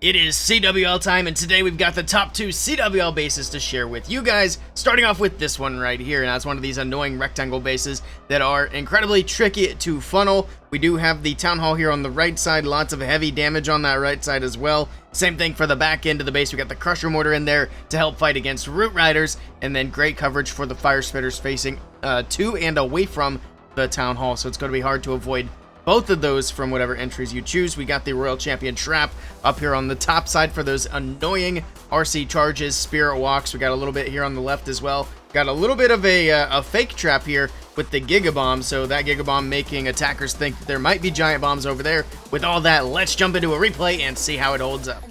It is CWL time, and today we've got the top 2 CWL bases to share with you guys, starting off with this one right here. Now, it's one of these annoying rectangle bases that are incredibly tricky to funnel. We do have the Town Hall here on the right side, lots of heavy damage on that right side as well. Same thing for the back end of the base. We got the Crusher Mortar in there to help fight against Root Riders, and then great coverage for the Fire Spitters facing to and away from the Town Hall, so it's going to be hard to avoid both of those from whatever entries you choose. We got the Royal Champion Trap up here on the top side for those annoying RC charges, Spirit Walks. We got a little bit here on the left as well. Got a little bit of a fake trap here with the Giga Bomb, so that Giga Bomb making attackers think that there might be giant bombs over there. With all that, let's jump into a replay and see how it holds up.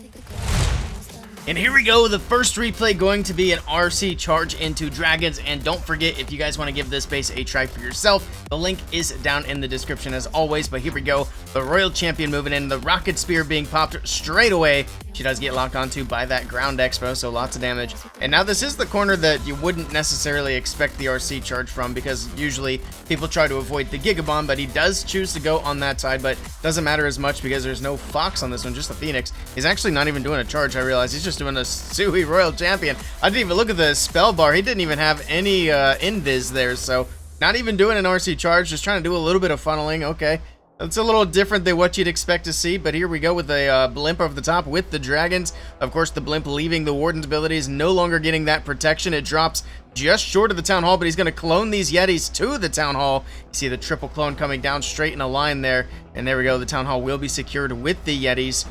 And here we go, the first replay going to be an RC charge into dragons, and don't forget, if you guys want to give this base a try for yourself, the link is down in the description as always. But here we go, the Royal Champion moving in, the Rocket Spear being popped straight away. She does get locked onto by that ground expo, so lots of damage. And now this is the corner that you wouldn't necessarily expect the RC charge from, because usually people try to avoid the Giga Bomb, but he does choose to go on that side, but doesn't matter as much because there's no Fox on this one, just the Phoenix. He's actually not even doing a charge, I realize. He's just doing a Sui Royal Champion. I didn't even look at the spell bar. He didn't even have any invis there, so not even doing an RC charge, just trying to do a little bit of funneling. Okay. It's a little different than what you'd expect to see, but here we go with a blimp over the top with the dragons. Of course, the blimp leaving the Warden's abilities, no longer getting that protection. It drops just short of the Town Hall, but he's going to clone these Yetis to the Town Hall. You see the triple clone coming down straight in a line there, and there we go. The Town Hall will be secured with the Yetis.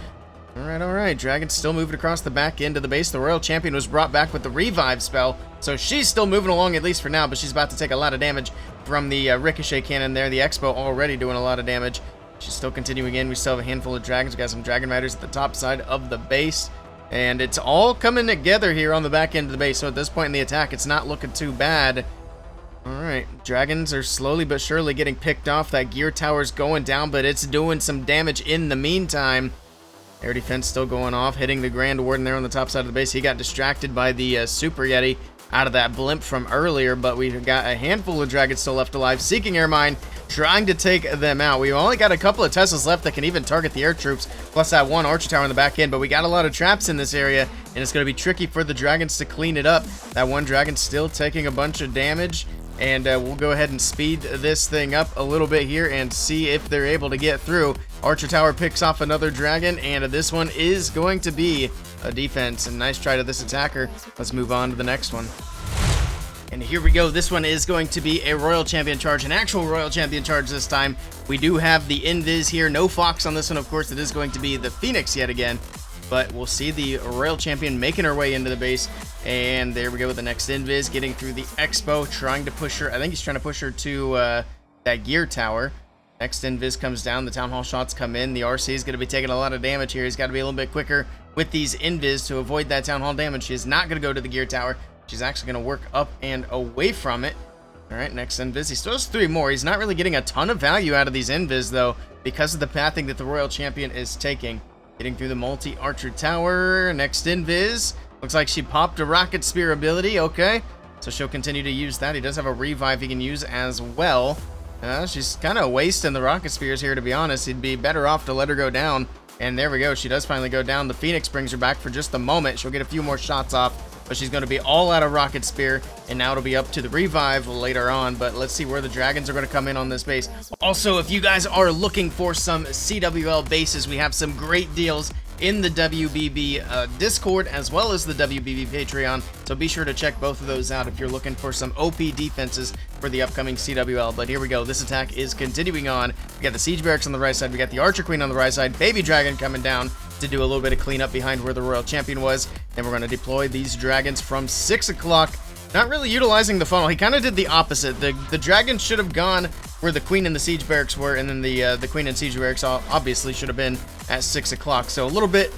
All right. Dragon's still moving across the back end of the base. The Royal Champion was brought back with the Revive spell, so she's still moving along at least for now, but she's about to take a lot of damage from the Ricochet cannon there. The Expo already doing a lot of damage. She's still continuing in. We still have a handful of dragons. We got some Dragon Riders at the top side of the base, and it's all coming together here on the back end of the base, so at this point in the attack, it's not looking too bad. All right, dragons are slowly but surely getting picked off. That gear tower's going down, but it's doing some damage in the meantime. Air defense still going off, hitting the Grand Warden there on the top side of the base. He got distracted by the Super Yeti out of that blimp from earlier, but we've got a handful of dragons still left alive. Seeking Air Mine, trying to take them out. We've only got a couple of Teslas left that can even target the air troops, plus that one Archer Tower in the back end, but we got a lot of traps in this area, and it's going to be tricky for the dragons to clean it up. That one dragon still taking a bunch of damage, and we'll go ahead and speed this thing up a little bit here and see if they're able to get through. Archer Tower picks off another dragon, and this one is going to be a defense. And nice try to this attacker. Let's move on to the next one. And here we go. This one is going to be a Royal Champion charge, an actual Royal Champion charge this time. We do have the Invis here. No Fox on this one, of course. It is going to be the Phoenix yet again. But we'll see the Royal Champion making her way into the base. And there we go with the next Invis, getting through the Expo, trying to push her. I think he's trying to push her to that gear tower. Next Invis comes down. The Town Hall shots come in. The RC is going to be taking a lot of damage here. He's got to be a little bit quicker with these Invis to avoid that Town Hall damage. She is not going to go to the gear tower. She's actually going to work up and away from it. All right, next Invis. He still has 3 more. He's not really getting a ton of value out of these Invis, though, because of the pathing that the Royal Champion is taking. Getting through the multi-Archer Tower. Next Invis. Looks like she popped a Rocket Spear ability. Okay, so she'll continue to use that. He does have a Revive he can use as well. She's kind of wasting the Rocket Spears here, to be honest. He'd be better off to let her go down. And there we go. She does finally go down. The Phoenix brings her back for just a moment. She'll get a few more shots off, but she's going to be all out of Rocket Spear, and now it'll be up to the Revive later on. But let's see where the dragons are going to come in on this base. Also, if you guys are looking for some CWL bases, we have some great deals in the WBB Discord as well as the WBB Patreon, so be sure to check both of those out if you're looking for some OP defenses for the upcoming CWL. But here we go, this attack is continuing on. We got the Siege Barracks on the right side, we got the Archer Queen on the right side, Baby Dragon coming down to do a little bit of cleanup behind where the Royal Champion was. Then we're going to deploy these dragons from 6 o'clock. Not really utilizing the funnel. He kind of did the opposite. The dragon should have gone where the Queen and the Siege Barracks were, and then the Queen and Siege Barracks obviously should have been at 6 o'clock. So a little bit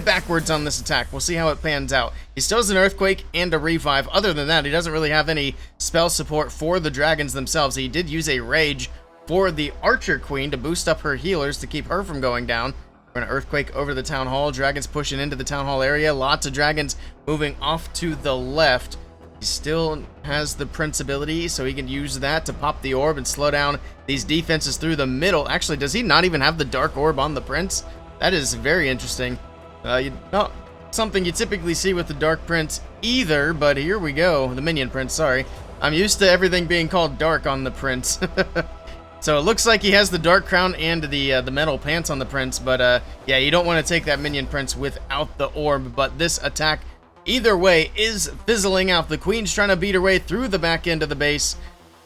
backwards on this attack. We'll see how it pans out. He still has an Earthquake and a Revive. Other than that, he doesn't really have any spell support for the dragons themselves. He did use a Rage for the Archer Queen to boost up her healers to keep her from going down. We're going to Earthquake over the Town Hall. Dragons pushing into the Town Hall area. Lots of dragons moving off to the left. He still has the Prince ability, so he can use that to pop the orb and slow down these defenses through the middle. Actually, does he not even have the Dark Orb on the Prince? That is very interesting. Not something you typically see with the Dark Prince either, but here we go. The Minion Prince, sorry. I'm used to everything being called Dark on the Prince. So it looks like he has the Dark Crown and the metal pants on the Prince, but yeah, you don't want to take that Minion Prince without the orb, but this attack, either way, is fizzling out. The Queen's trying to beat her way through the back end of the base.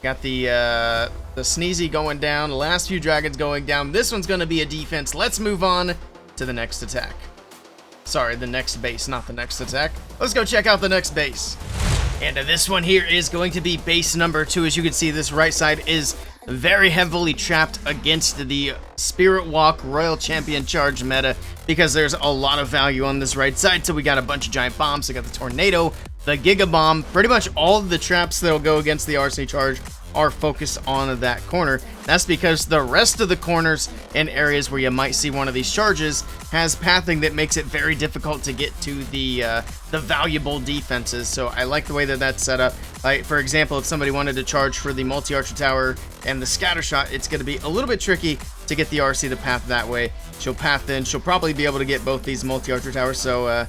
Got the Sneezy going down, the last few dragons going down. This one's going to be a defense. Let's move on to the next attack. Sorry, the next base, not the next attack. Let's go check out the next base. And this one here is going to be base number 2. As you can see, this right side is very heavily trapped against the Spirit Walk Royal Champion Charge meta because there's a lot of value on this right side. So we got a bunch of giant bombs. We got the Tornado, the Giga Bomb. Pretty much all of the traps that'll go against the RC Charge are focused on that corner. That's because the rest of the corners and areas where you might see one of these charges has pathing that makes it very difficult to get to the valuable defenses. So I like the way that that's set up. Like, for example, if somebody wanted to charge for the multi-archer tower and the scatter shot, it's going to be a little bit tricky to get the RC to path that way. She'll path in. She'll probably be able to get both these multi-archer towers. So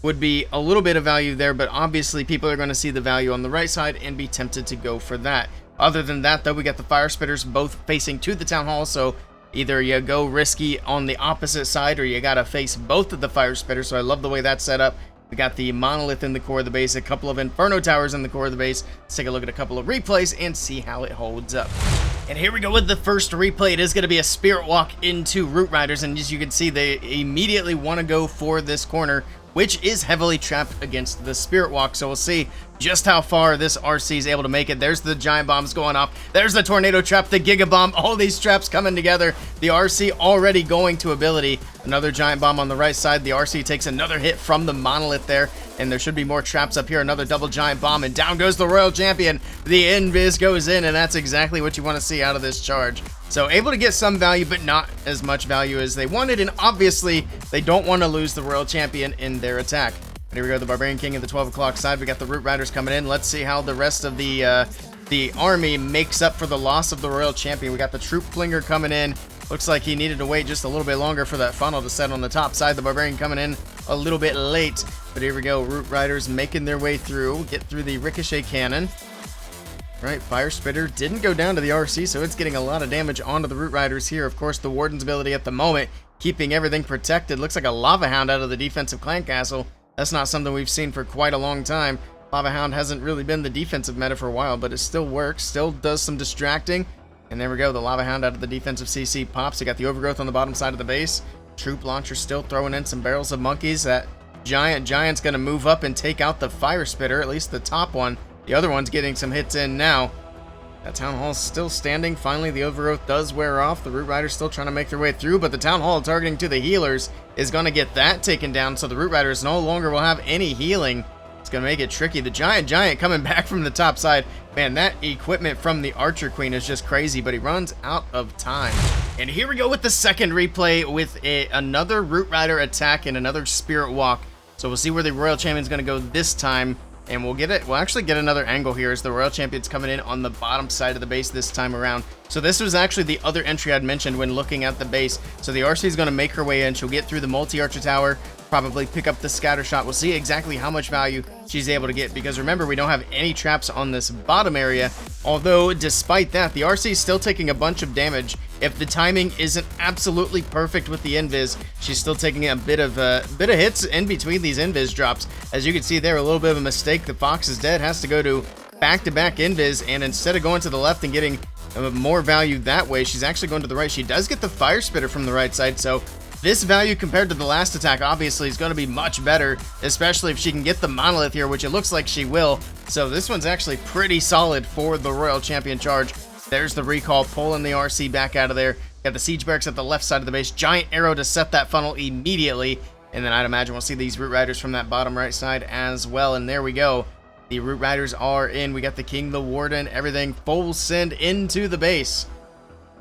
would be a little bit of value there, but obviously people are going to see the value on the right side and be tempted to go for that. Other than that, though, we got the fire spitters both facing to the town hall, so either you go risky on the opposite side or you gotta face both of the fire spitters. So I love the way that's set up. We got the monolith in the core of the base, a couple of inferno towers in the core of the base. Let's take a look at a couple of replays and see how it holds up. And here we go with the first replay. It is going to be a Spirit Walk into Root Riders, and as you can see, they immediately want to go for this corner, which is heavily trapped against the Spirit Walk. So we'll see just how far this RC is able to make it. There's the giant bombs going off. There's the tornado trap, the Giga Bomb, all these traps coming together. The RC already going to ability. Another giant bomb on the right side. The RC takes another hit from the monolith there, and there should be more traps up here. Another double giant bomb, and down goes the Royal Champion. The invis goes in, and that's exactly what you want to see out of this charge. So able to get some value, but not as much value as they wanted, and obviously they don't want to lose the Royal Champion in their attack. And here we go, the Barbarian King at the 12 o'clock side. We got the Root Riders coming in. Let's see how the rest of the army makes up for the loss of the Royal Champion. We got the Troop Flinger coming in. Looks like he needed to wait just a little bit longer for that funnel to set on the top side. The Barbarian coming in a little bit late, but here we go. Root Riders making their way through, get through the Ricochet Cannon. Right, Fire Spitter didn't go down to the RC, so it's getting a lot of damage onto the Root Riders here. Of course, the Warden's ability at the moment, keeping everything protected. Looks like a Lava Hound out of the defensive clan castle. That's not something we've seen for quite a long time. Lava Hound hasn't really been the defensive meta for a while, but it still works, still does some distracting. And there we go, the Lava Hound out of the defensive CC pops. You got the Overgrowth on the bottom side of the base. Troop Launcher still throwing in some barrels of monkeys. That Giant's going to move up and take out the Fire Spitter, at least the top one. The other one's getting some hits in now. That Town Hall's still standing. Finally, the Overgrowth does wear off. The Root Riders still trying to make their way through, but the Town Hall targeting to the healers is going to get that taken down, so the Root Riders no longer will have any healing. It's going to make it tricky. The Giant coming back from the top side. Man, that equipment from the Archer Queen is just crazy, but he runs out of time. And here we go with the second replay with another Root Rider attack and another Spirit Walk. So we'll see where the Royal Champion's going to go this time. And we'll actually get another angle here as the Royal Champion's coming in on the bottom side of the base this time around. So this was actually the other entry I'd mentioned when looking at the base. So the RC is going to make her way in. She'll get through the multi-archer tower, probably pick up the scatter shot. We'll see exactly how much value she's able to get, because remember, we don't have any traps on this bottom area. Although, despite that, the RC is still taking a bunch of damage. If the timing isn't absolutely perfect with the invis, she's still taking a bit of hits in between these invis drops. As you can see there, a little bit of a mistake. The Fox is dead, has to go to back-to-back invis, and instead of going to the left and getting more value that way, she's actually going to the right. She does get the Fire Spitter from the right side, so this value compared to the last attack obviously is going to be much better, especially if she can get the Monolith here, which it looks like she will. So this one's actually pretty solid for the Royal Champion charge. There's the recall, pulling the RC back out of there. Got the Siege Barracks at the left side of the base. Giant arrow to set that funnel immediately. And then I'd imagine we'll see these Root Riders from that bottom right side as well. And there we go. The Root Riders are in. We got the King, the Warden, everything full send into the base.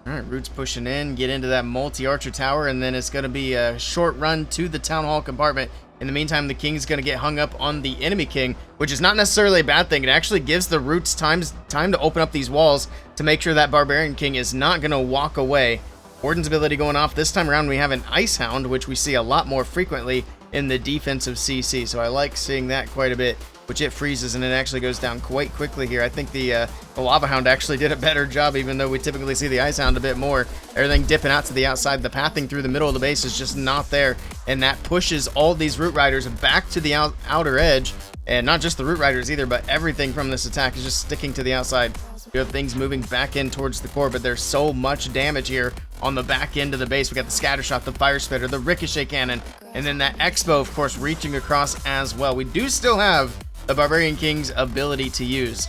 Alright, Root's pushing in, get into that multi-archer tower, and then it's going to be a short run to the Town Hall compartment. In the meantime, the King's going to get hung up on the enemy King, which is not necessarily a bad thing. It actually gives the Roots time to open up these walls to make sure that Barbarian King is not going to walk away. Warden's ability going off. This time around, we have an Ice Hound, which we see a lot more frequently in the defensive CC. So I like seeing that quite a bit, which it freezes and it actually goes down quite quickly here. I think the Lava Hound actually did a better job, even though we typically see the Ice Hound a bit more. Everything dipping out to the outside. The pathing through the middle of the base is just not there, and that pushes all these Root Riders back to the outer edge. And not just the Root Riders either, but everything from this attack is just sticking to the outside. You have things moving back in towards the core, but there's so much damage here on the back end of the base. We got the Scatter Shot, the Fire Spitter, the Ricochet Cannon, and then that Expo, of course, reaching across as well. We do still have the Barbarian King's ability to use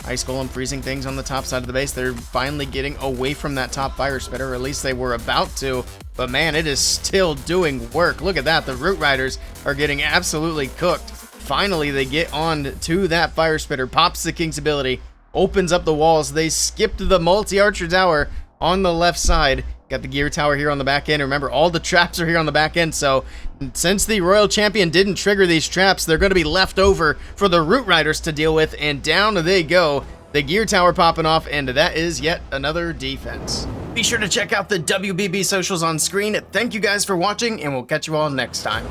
Ice Golem freezing things on the top side of the base. They're finally getting away from that top Fire Spitter, or at least they were about to. But man, it is still doing work. Look at that. The Root Riders are getting absolutely cooked. Finally, they get on to that Fire Spitter, pops the King's ability, opens up the walls. They skipped the multi-archer tower on the left side. Got the gear tower here on the back end. Remember, all the traps are here on the back end, so since the Royal Champion didn't trigger these traps, they're going to be left over for the Root Riders to deal with, and down they go. The gear tower popping off, and that is yet another defense. Be sure to check out the WBB socials on screen. Thank you guys for watching, and we'll catch you all next time.